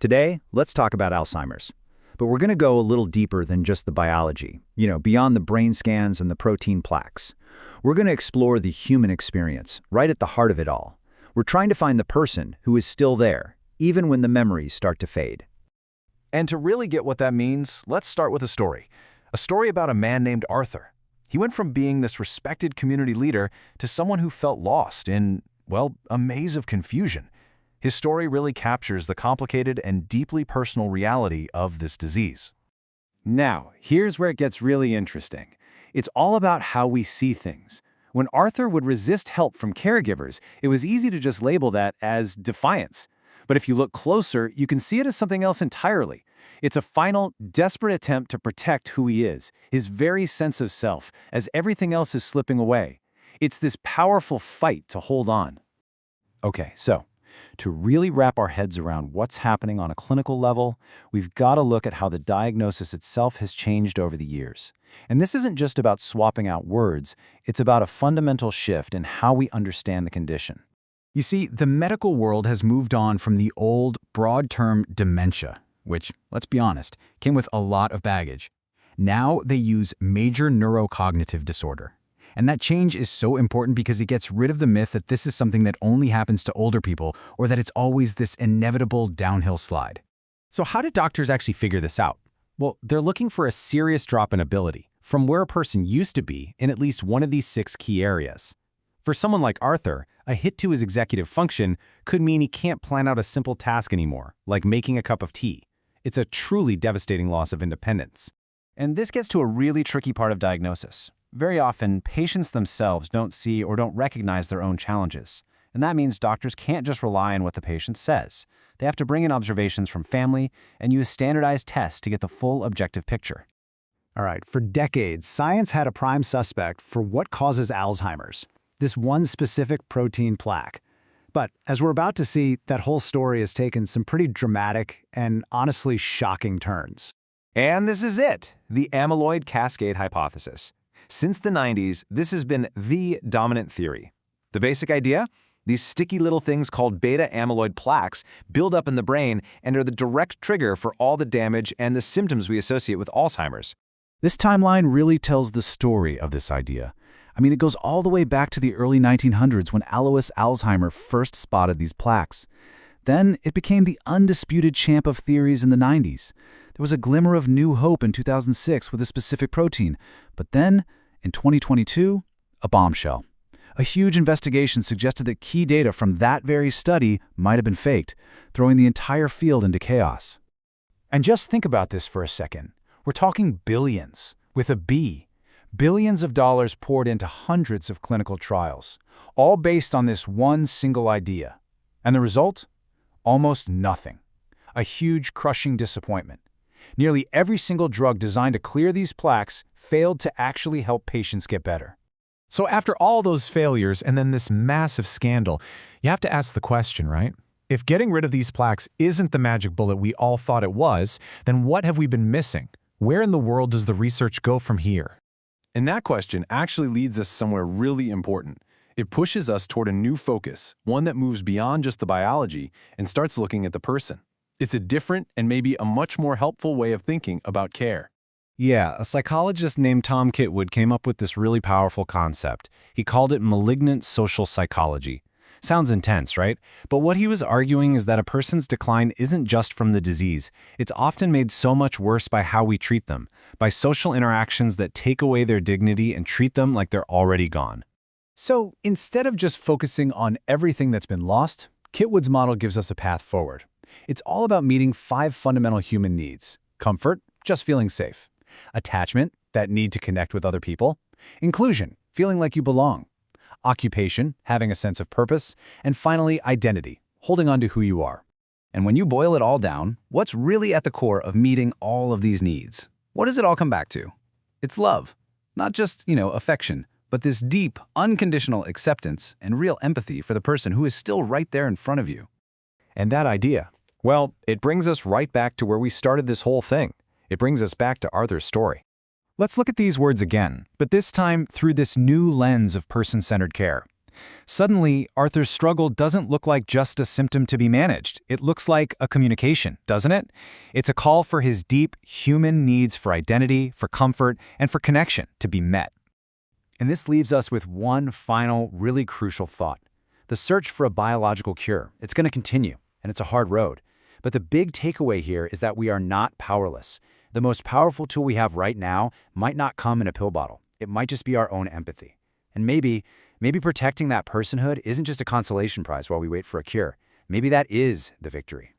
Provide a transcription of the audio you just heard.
Today, let's talk about Alzheimer's. But we're going to go a little deeper than just the biology, beyond the brain scans and the protein plaques. We're going to explore the human experience, right at the heart of it all. We're trying to find the person who is still there, even when the memories start to fade. And to really get what that means, let's start with a story. A story about a man named Arthur. He went from being this respected community leader to someone who felt lost in, well, a maze of confusion. His story really captures the complicated and deeply personal reality of this disease. Now, here's where it gets really interesting. It's all about how we see things. When Arthur would resist help from caregivers, it was easy to just label that as defiance. But if you look closer, you can see it as something else entirely. It's a final, desperate attempt to protect who he is, his very sense of self, as everything else is slipping away. It's this powerful fight to hold on. Okay, so to really wrap our heads around what's happening on a clinical level, we've got to look at how the diagnosis itself has changed over the years. And this isn't just about swapping out words, it's about a fundamental shift in how we understand the condition. You see, the medical world has moved on from the old, broad term dementia, which, let's be honest, came with a lot of baggage. Now they use major neurocognitive disorder. And that change is so important because it gets rid of the myth that this is something that only happens to older people or that it's always this inevitable downhill slide. So how did doctors actually figure this out? Well, they're looking for a serious drop in ability from where a person used to be in at least one of these 6 key areas. For someone like Arthur, a hit to his executive function could mean he can't plan out a simple task anymore, like making a cup of tea. It's a truly devastating loss of independence. And this gets to a really tricky part of diagnosis. Very often, patients themselves don't see or don't recognize their own challenges. And that means doctors can't just rely on what the patient says. They have to bring in observations from family and use standardized tests to get the full objective picture. All right, for decades, science had a prime suspect for what causes Alzheimer's, this one specific protein plaque. But as we're about to see, that whole story has taken some pretty dramatic and honestly shocking turns. And this is it, the amyloid cascade hypothesis. Since the 90s, this has been the dominant theory. The basic idea? These sticky little things called beta amyloid plaques build up in the brain and are the direct trigger for all the damage and the symptoms we associate with Alzheimer's. This timeline really tells the story of this idea. I mean, it goes all the way back to the early 1900s when Alois Alzheimer first spotted these plaques. Then it became the undisputed champ of theories in the 90s. There was a glimmer of new hope in 2006 with a specific protein, but then, in 2022, a bombshell. A huge investigation suggested that key data from that very study might have been faked, throwing the entire field into chaos. And just think about this for a second. We're talking billions, with a B. Billions of dollars poured into hundreds of clinical trials, all based on this one single idea. And the result? Almost nothing. A huge, crushing disappointment. Nearly every single drug designed to clear these plaques failed to actually help patients get better. So after all those failures and then this massive scandal, you have to ask the question, right? If getting rid of these plaques isn't the magic bullet we all thought it was, then what have we been missing? Where in the world does the research go from here? And that question actually leads us somewhere really important. It pushes us toward a new focus, one that moves beyond just the biology and starts looking at the person. It's a different and maybe a much more helpful way of thinking about care. Yeah, a psychologist named Tom Kitwood came up with this really powerful concept. He called it malignant social psychology. Sounds intense, right? But what he was arguing is that a person's decline isn't just from the disease. It's often made so much worse by how we treat them, by social interactions that take away their dignity and treat them like they're already gone. So instead of just focusing on everything that's been lost, Kitwood's model gives us a path forward. It's all about meeting 5 fundamental human needs. Comfort, just feeling safe. Attachment, that need to connect with other people. Inclusion, feeling like you belong. Occupation, having a sense of purpose. And finally, identity, holding on to who you are. And when you boil it all down, what's really at the core of meeting all of these needs? What does it all come back to? It's love. Not just, affection, but this deep, unconditional acceptance and real empathy for the person who is still right there in front of you. And that idea, well, it brings us right back to where we started this whole thing. It brings us back to Arthur's story. Let's look at these words again, but this time through this new lens of person-centered care. Suddenly, Arthur's struggle doesn't look like just a symptom to be managed. It looks like a communication, doesn't it? It's a call for his deep human needs for identity, for comfort, and for connection to be met. And this leaves us with one final, really crucial thought. The search for a biological cure. It's going to continue, and it's a hard road. But the big takeaway here is that we are not powerless. The most powerful tool we have right now might not come in a pill bottle. It might just be our own empathy. And maybe protecting that personhood isn't just a consolation prize while we wait for a cure. Maybe that is the victory.